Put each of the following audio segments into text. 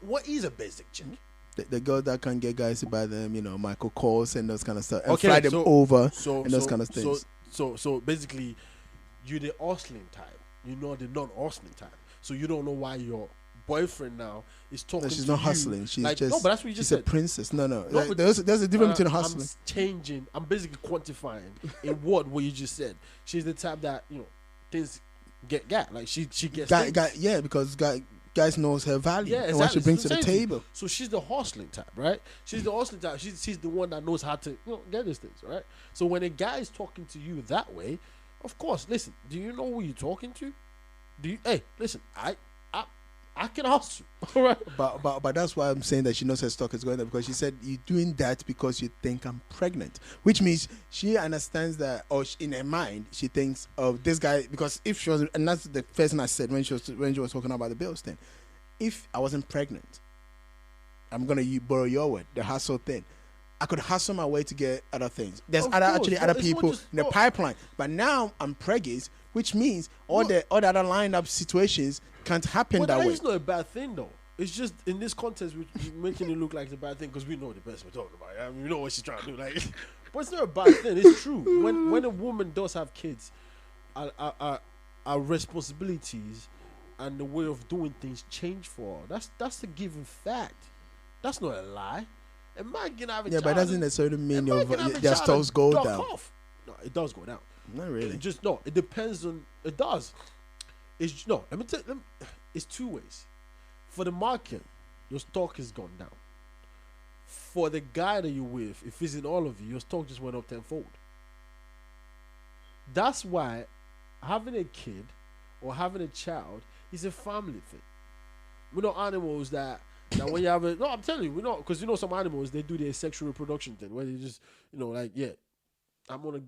what is a basic chick? The girl that can get guys to buy them, Michael Kors and those kind of stuff, and fly them over and those kind of things. So basically, you're the hustling type. You're not the non-hustling type. So you don't know why your boyfriend now is talking. No, she's to not you. hustling. She's like, just. No, but that's what you just she's said. a princess. No. But There's a difference between hustling. I'm changing. I'm basically quantifying in what you just said. She's the type that things get like she gets. Because guys knows her value and what she brings to the table. So she's the hustling type, right? She's the hustling type. She's the one that knows how to get these things, right? So when a guy is talking to you that way, of course, listen. Do you know who you're talking to? Hey, listen. I can hustle, all right? But that's why I'm saying that she knows her stock is going up, because she said you're doing that because you think I'm pregnant, which means she understands that, or in her mind she thinks of this guy, because if she was, and that's the first thing I said when she was talking about the bills thing. If I wasn't pregnant, I'm gonna borrow your word, the hustle thing. I could hustle my way to get other things. There's other people in the pipeline, but now I'm preggers, which means all the other lined up situations can't happen that way. It's not a bad thing though. It's just in this context, we're making it look like it's a bad thing because we know the person we're talking about. I mean, we know what she's trying to do. Like, but it's not a bad thing. It's true. When a woman does have kids, our responsibilities and the way of doing things change for her. That's a given fact. That's not a lie. A man can have a child. But it doesn't necessarily mean their stocks go down. Off. No, it does go down. Not really. It depends on. It does. Let me tell you. It's two ways. For the market, your stock has gone down. For the guy that you're with, if it's in all of you, your stock just went up tenfold. That's why having a kid or having a child is a family thing. We're not animals that when you have I'm telling you, we're not, because some animals, they do their sexual reproduction thing where they just, I'm gonna,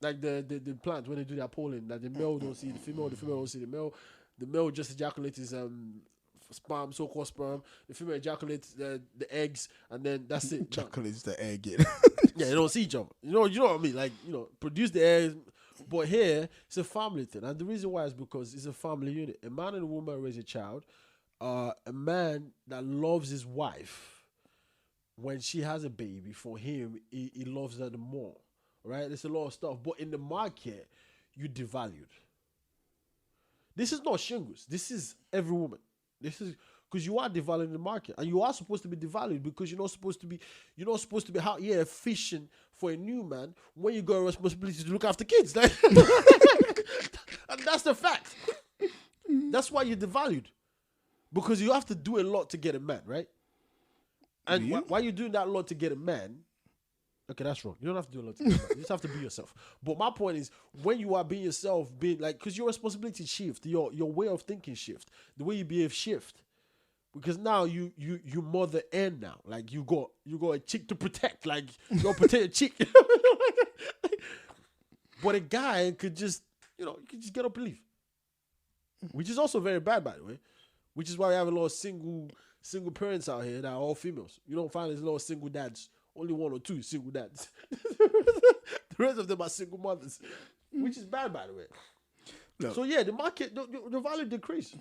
like the plant, when they do their pollen, that the male don't see the female don't see the male just ejaculates his sperm, so-called sperm, the female ejaculates the eggs, and then that's it. Ejaculates the egg. Yeah, they don't see each other. You know what I mean? Like, produce the eggs. But here, it's a family thing. And the reason why is because it's a family unit. A man and a woman raise a child. A man that loves his wife, when she has a baby, for him, he loves her the more. Right? There's a lot of stuff. But in the market, you devalued. This is not shingles. This is every woman. This is because you are devaluing the market, and you are supposed to be devalued because you're not supposed to be out here fishing for a new man when you got a responsibility to look after kids. Like, and that's the fact. That's why you're devalued, because you have to do a lot to get a man, right? And why you're doing that lot to get a man? Okay, that's wrong. You don't have to do a lot to get a man. You just have to be yourself. But my point is, when you are being yourself, being like, because your responsibility shift, your way of thinking shift, the way you behave shift. Because now you mother end now. Like you got a chick to protect. Like you gotta protect a chick. But a guy could just, you could just get up and leave. Which is also very bad, by the way. Which is why we have a lot of single parents out here that are all females. You don't find there's a lot of single dads. Only one or two single dads. The rest of them are single mothers. Which is bad, by the way. No. So yeah, the market, the value decrease.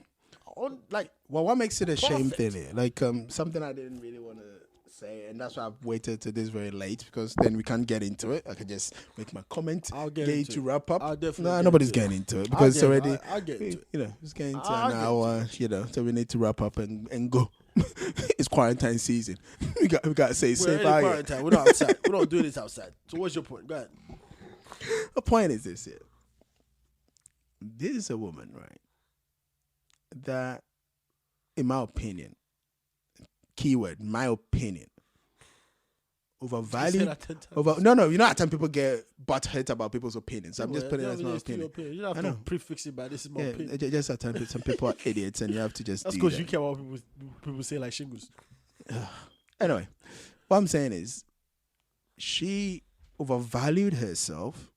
What makes it a shame thing here? Like something I didn't really want to say, and that's why I've waited to this very late, because then we can't get into it. I can just make my comment. I'll get into to wrap up. I'll definitely. Nobody's getting into it because it's already. I'll get into it. It's getting to an hour. So we need to wrap up and go. It's quarantine season. we got to say safe out here. Quarantine. We're not outside. We're not doing this outside. So what's your point? Go ahead. The point is this here. This is a woman, right? That, in my opinion, keyword, my opinion, overvalued. No, you know how people get butt hurt about people's opinions. So I'm just putting it as my opinion. You don't have to prefix it by this is my opinion. Just at times some people are idiots, and you have to just. That's because you care about what people say like shingles. Anyway, what I'm saying is, she overvalued herself,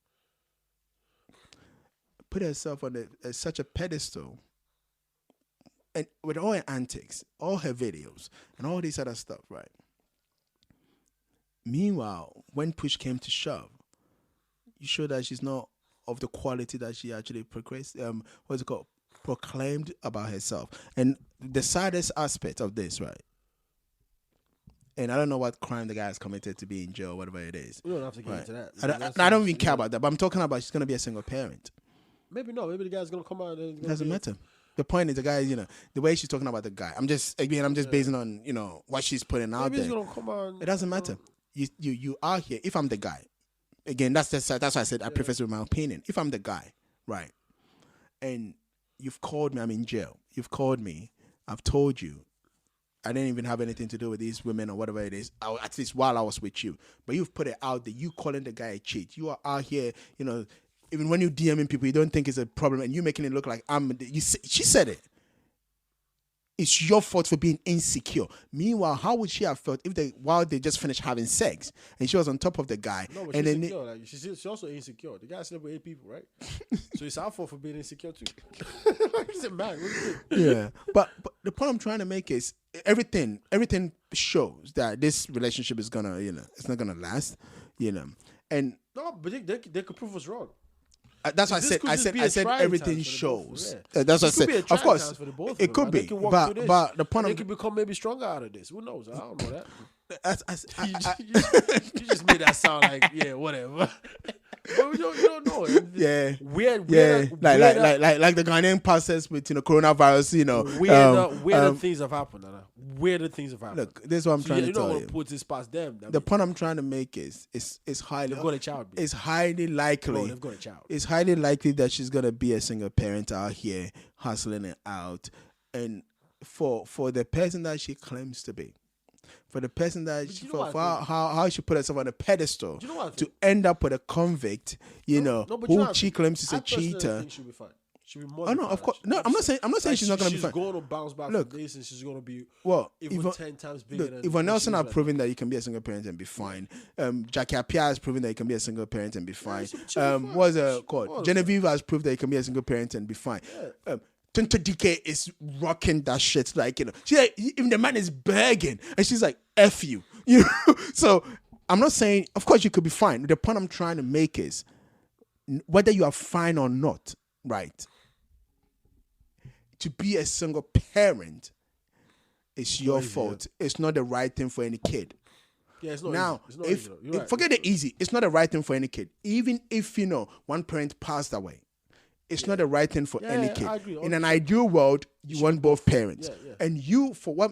put herself on such a pedestal. And with all her antics, all her videos, and all this other stuff, right? Meanwhile, when push came to shove, you show that she's not of the quality that she actually progressed. What's it called? proclaimed about herself. And the saddest aspect of this, right? And I don't know what crime the guy has committed to be in jail, whatever it is. We don't have to get into that. I don't even care about that. But I'm talking about she's going to be a single parent. Maybe no. Maybe the guy's going to come out. And Doesn't matter. The point is the guy, the way she's talking about the guy. I'm just basing on, what she's putting out maybe there. He's going to come out. It doesn't matter. You are here. If I'm the guy, again, that's why I said I preface with my opinion. If I'm the guy, right, and you've called me, I'm in jail. You've called me. I've told you. I didn't even have anything to do with these women or whatever it is, at least while I was with you. But you've put it out there. You calling the guy a cheat. You are out here, even when you DMing people, you don't think it's a problem, and you making it look like she said it. It's your fault for being insecure. Meanwhile, how would she have felt if while they just finished having sex and she was on top of the guy? No, but and she's insecure. She's also insecure. The guy slept with 8 people, right? So it's our fault for being insecure too. He's a man. What do you mean? Yeah, but the point I'm trying to make is everything shows that this relationship is gonna, it's not gonna last, and no, but they could prove us wrong. That's what I said everything shows. That's what I said. Of course, it could be. But the point they could become maybe stronger out of this. Who knows? I don't know that. You just made that sound like whatever. But you don't know. Yeah. Weird. Like the Ghanaian passes with coronavirus. Weirder things have happened. Weirder things have happened. Look, this is what I'm trying to tell you. You don't put this past them. The point I'm trying to make is highly. They've got a child. It's highly likely. Bro, they've got a child. It's highly likely that she's gonna be a single parent out here hustling it out, and for the person that she claims to be. For the person that how she put herself on a pedestal to end up with a convict, who she claims is a cheater. Think she'll be fine. She'll be more. Of course. No, I'm not saying she's not going to be fine. She's going to bounce back from this, and she's going to be even 10 times bigger. Look, Yvonne Nelson have proven that you can be a single parent and be fine. Jackie Appiah has proven that you can be a single parent and be fine. What's it called? Genevieve has proved that you can be a single parent and be fine. Tonto DK is rocking that shit. Like, she's like, even the man is begging, and she's like, F you. So I'm not saying, of course, you could be fine. The point I'm trying to make is whether you are fine or not, right? To be a single parent is your fault. Yeah. It's not the right thing for any kid. Yeah, it's not now, easy. It's not easy. Forget the easy. It's not the right thing for any kid. Even if, one parent passed away. It's not the right thing for any kid. I agree. In an ideal world, you want both parents. Yeah. And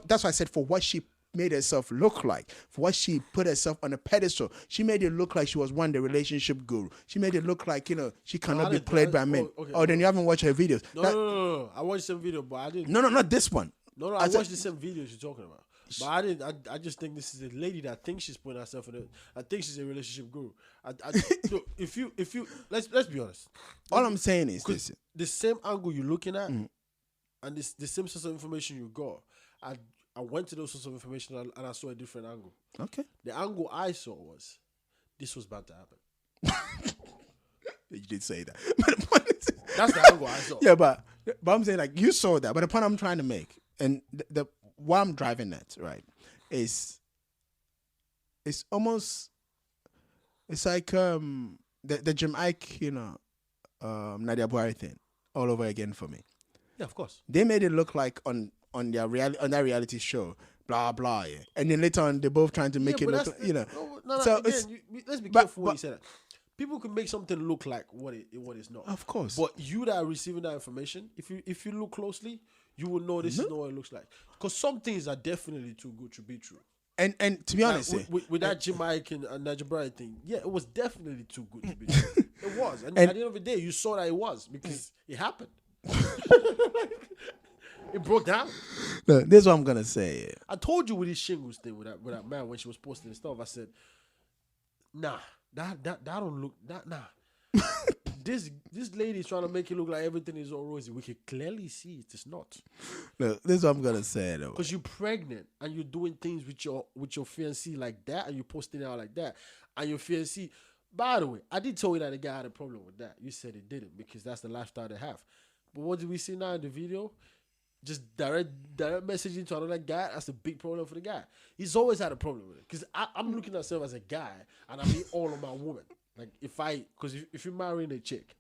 that's why I said for what she made herself look like, for what she put herself on a pedestal, she made it look like she was the relationship guru. She made it look like, she cannot be played by men. Then you haven't watched her videos. No. I watched some video, but I didn't. No, not this one. No, I watched the same videos you're talking about. But I didn't. I just think this is a lady that thinks she's putting herself in it. I think she's a relationship guru. Look, if you let's be honest. All I'm saying is this: the same angle you're looking at, and the same source of information you got. I went to those sorts of information and I saw a different angle. Okay. The angle I saw was this was about to happen. You did say that, but the point is, that's the angle I saw. Yeah, but I'm saying like you saw that, but the point I'm trying to make and the what I'm driving at, right, is it's almost it's like the Jim Ike, Nadia Buhari thing all over again for me. Yeah, of course. They made it look like on that reality show, blah blah, yeah. And then later on, they're both trying to make it look, No, so again, let's be careful what you say that. People can make something look like what it's not. Of course. But you that are receiving that information, if you look closely, you will know this is not what it looks like. Because some things are definitely too good to be true. And to be honest, with that Jim Ike and Nadia Buhari thing, it was definitely too good to be true. It was. And at the end of the day, you saw that it was because it happened. It broke down. No, this is what I'm gonna say. Yeah. I told you with this Shingles thing with that man when she was posting the stuff. I said, nah, that don't look nah. This lady is trying to make it look like everything is all rosy. We can clearly see it is not. Look, this is what I'm gonna say though. Because you're pregnant and you're doing things with your fiancé like that, and you're posting it out like that, and your fiancé. By the way, I did tell you that the guy had a problem with that. You said it didn't because that's the lifestyle they have. But what did we see now in the video? Just direct messaging to another guy. That's a big problem for the guy. He's always had a problem with it. Because I'm looking at myself as a guy, and I mean all of my women. Like if you're marrying a chick,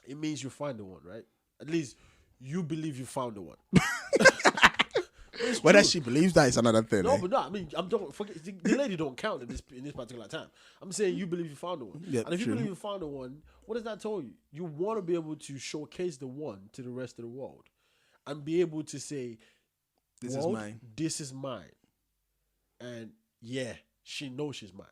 it means you find the one, right? At least you believe you found the one. Whether she believes that is another thing. No, but no, I mean, I'm don't forget the lady don't count in this particular time. I'm saying you believe you found the one, and if you believe you found the one, what does that tell you? You want to be able to showcase the one to the rest of the world, and be able to say, "This is mine. This is mine," and yeah, she knows she's mine.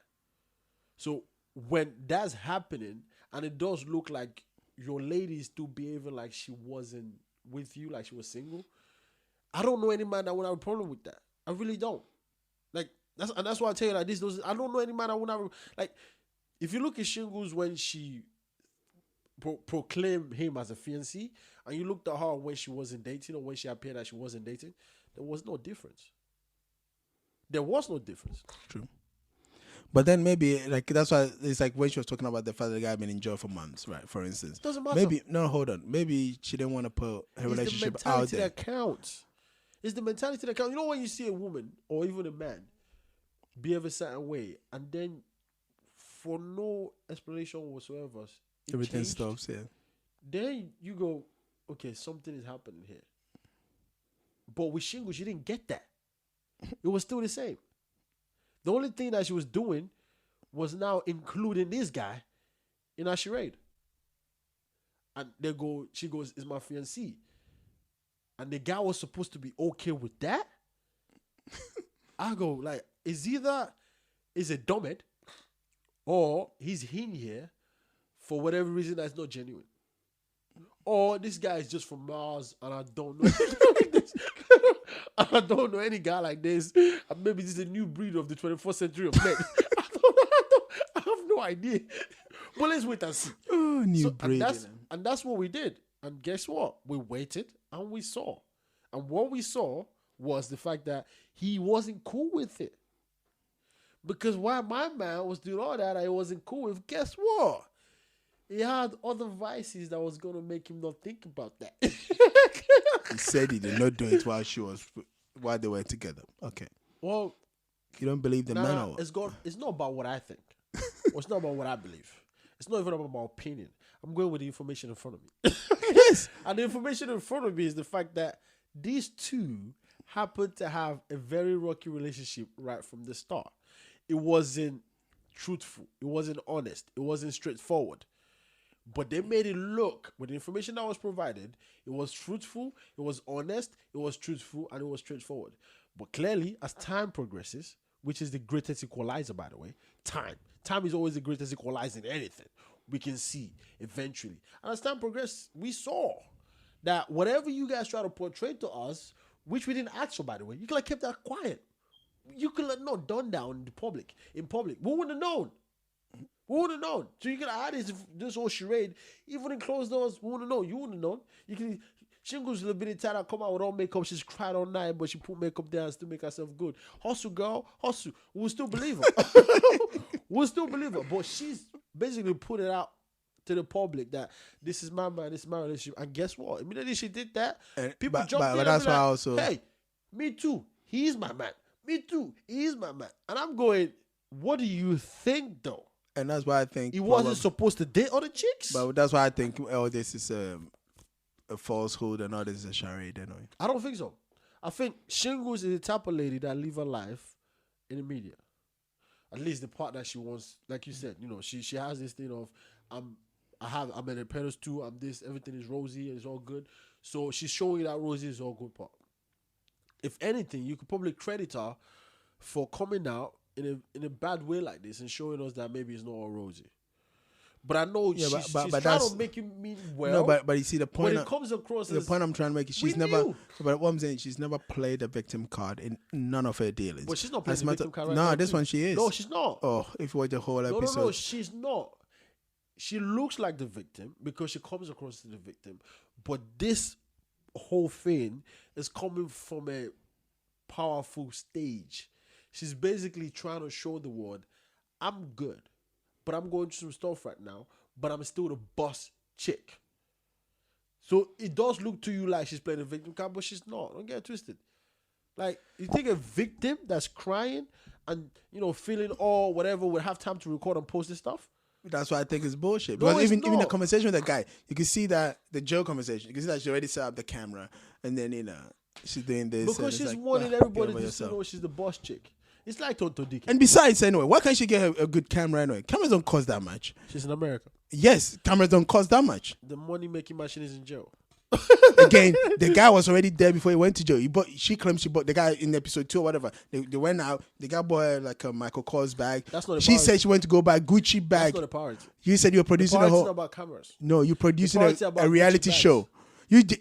So when that's happening, and it does look like your lady is still behaving like she wasn't with you, like she was single. I don't know any man that would have a problem with that. I really don't. Like that's why I tell you like this. I don't know any man that would have like. If you look at Shingles when she proclaimed him as a fiancé, and you looked at her when she wasn't dating or when she appeared that she wasn't dating, there was no difference. There was no difference. True. But then maybe like that's why it's like when she was talking about the fact that the guy had been in jail for months, right? For instance, doesn't matter. Maybe no, hold on. Maybe she didn't want to put her relationship out there. That counts. It's the mentality that counts. You know when you see a woman or even a man behave a certain way, and then for no explanation whatsoever, everything stops. Yeah. Then you go, okay, something is happening here. But with Shyngle, she didn't get that. It was still the same. The only thing that she was doing was now including this guy in her charade. And she goes, "Is my fiancé." And the guy was supposed to be okay with that. I go, like, is it dumbhead or he's in here for whatever reason that's not genuine. Or this guy is just from Mars and I don't know. I don't know any guy like this. And maybe this is a new breed of the 21st century of men. I have no idea. But let's wait and see. Oh, new breed. And that's what we did. And guess what? We waited and we saw. And what we saw was the fact that he wasn't cool with it. Because while my man was doing all that, I wasn't cool with, guess what? He had other vices that was going to make him not think about that. He said he did not do it while they were together. Okay. Well, you don't believe the man or what? It's not about what I think. Or it's not about what I believe. It's not even about my opinion. I'm going with the information in front of me. Yes. And the information in front of me is the fact that these two happened to have a very rocky relationship right from the start. It wasn't truthful. It wasn't honest. It wasn't straightforward. But they made it look, with the information that was provided, it was truthful, it was honest, it was truthful, and it was straightforward. But clearly, as time progresses, which is the greatest equalizer, by the way, time is always the greatest equalizer in anything. We can see eventually. And as time progressed, we saw that whatever you guys try to portray to us, which we didn't ask for, by the way, you could have kept that quiet. You could have not done that in public. We wouldn't have known. We wouldn't have known. So you could have had this whole charade, even in closed doors. We wouldn't have known. You wouldn't have known. Shingle's a little bit tired. Come out with all makeup. She's cried all night, but she put makeup down and still make herself good. Hustle, girl. Hustle. We'll still believe her. We'll still believe her. But she's basically put it out to the public that this is my man, this is my relationship. And guess what? Immediately she did that, people jumped in. But that's why also, hey, me too. He is my man. Me too. He is my man. And I'm going, what do you think though? And that's why I think he wasn't supposed to date other chicks. But that's why I think all this is a falsehood and all this is a charade anyway. I don't think so. I think Shingles is the type of lady that live her life in the media. At least the part that she wants, like you said, she has this thing of I'm in a pedestal, I'm this, everything is rosy, it's all good. So she's showing that rosy is all good part. If anything, you could probably credit her for coming out in a bad way like this and showing us that maybe it's not all rosy. But I know she's trying to make you mean well. No, but you see the point. When it comes across the point I'm trying to make is she's never. But what I'm saying, she's never played a victim card in none of her dealings. But she's not playing the victim card. Right no, now this one she is. No, she's not. Oh, if you watch the whole episode. No, she's not. She looks like the victim because she comes across as the victim. But this whole thing is coming from a powerful stage. She's basically trying to show the world, I'm good, but I'm going through some stuff right now, but I'm still the boss chick. So it does look to you like she's playing a victim card, but she's not. Don't get it twisted. Like, you think a victim that's crying and, feeling all whatever would have time to record and post this stuff? That's why I think it's bullshit. No, Because it's even the not. conversation with that guy, you can see that the Joe conversation. You can see that she already set up the camera, and then she's doing this and Because it's she's like, wanting get everybody over to yourself. know she's the boss chick. It's like Tonto Dick. And besides, anyway, why can't she get a good camera anyway? Cameras don't cost that much. She's in America. Yes, cameras don't cost that much. The money making machine is in jail. Again, the guy was already there before he went to jail. She claims she bought the guy in episode 2 or whatever. They went out. The guy bought like a Michael Kors bag. That's not a She priority. said she went to go buy a Gucci bag. That's not a priority. You said you were producing a It's whole. not about cameras. No, you're producing priority about a reality Gucci bags. show.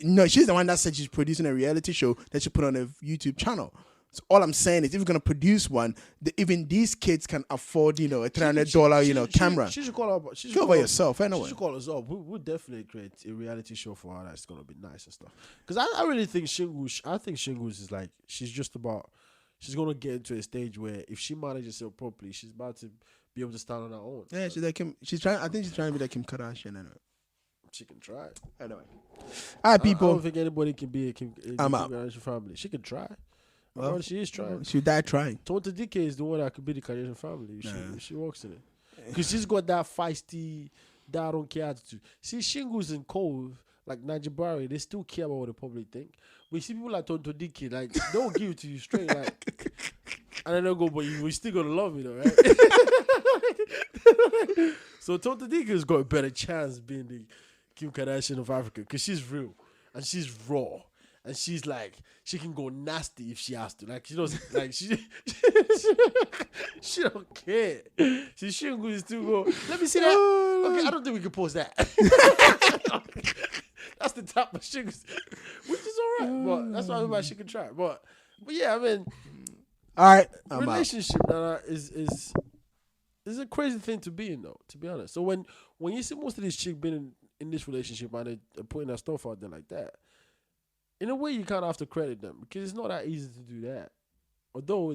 No, she's the one that said she's producing a reality show that she put on a YouTube channel. So all I'm saying is, if you're gonna produce one, even these kids can afford, a $300, camera. She should call her. She should Go call over her- yourself, anyway. She should call us up. We'll definitely create a reality show for her that's gonna be nice and stuff. Because I really think Shyngle. I think Shyngle is like she's just about. She's gonna get into a stage where if she manages herself properly, she's about to be able to stand on her own. Yeah, she's like Kim. She's trying. I think she's trying to be like Kim Kardashian. Anyway. She can try. Anyway. All right, I people. don't think anybody can be in I'm the out. Kardashian family. She can try. Well, She is trying. She died trying. Tonto DK is the one that could be the Kardashian family if she walks in it. Because she's got that feisty, that I don't care attitude. See, Shingles and Cove, like Najibari, they still care about what the public think. But you see people like Tonto DK, like, they don't give it to you straight, like, and then they'll go, but we still gonna love me though, right? So Tonto DK has got a better chance being the Kim Kardashian of Africa because she's real and she's raw. And she's like, she can go nasty if she has to. Like, she doesn't, like, she don't care. She ain't going to still go, let me see that. Okay, I don't think we can post that. That's the type of shit, which is all right. But that's why everybody she can try. But yeah, I mean, all right, relationship is a crazy thing to be in, though, to be honest. So when you see most of these chicks being in this relationship and they're putting their stuff out there like that, in a way, you kind of have to credit them because it's not that easy to do that. Although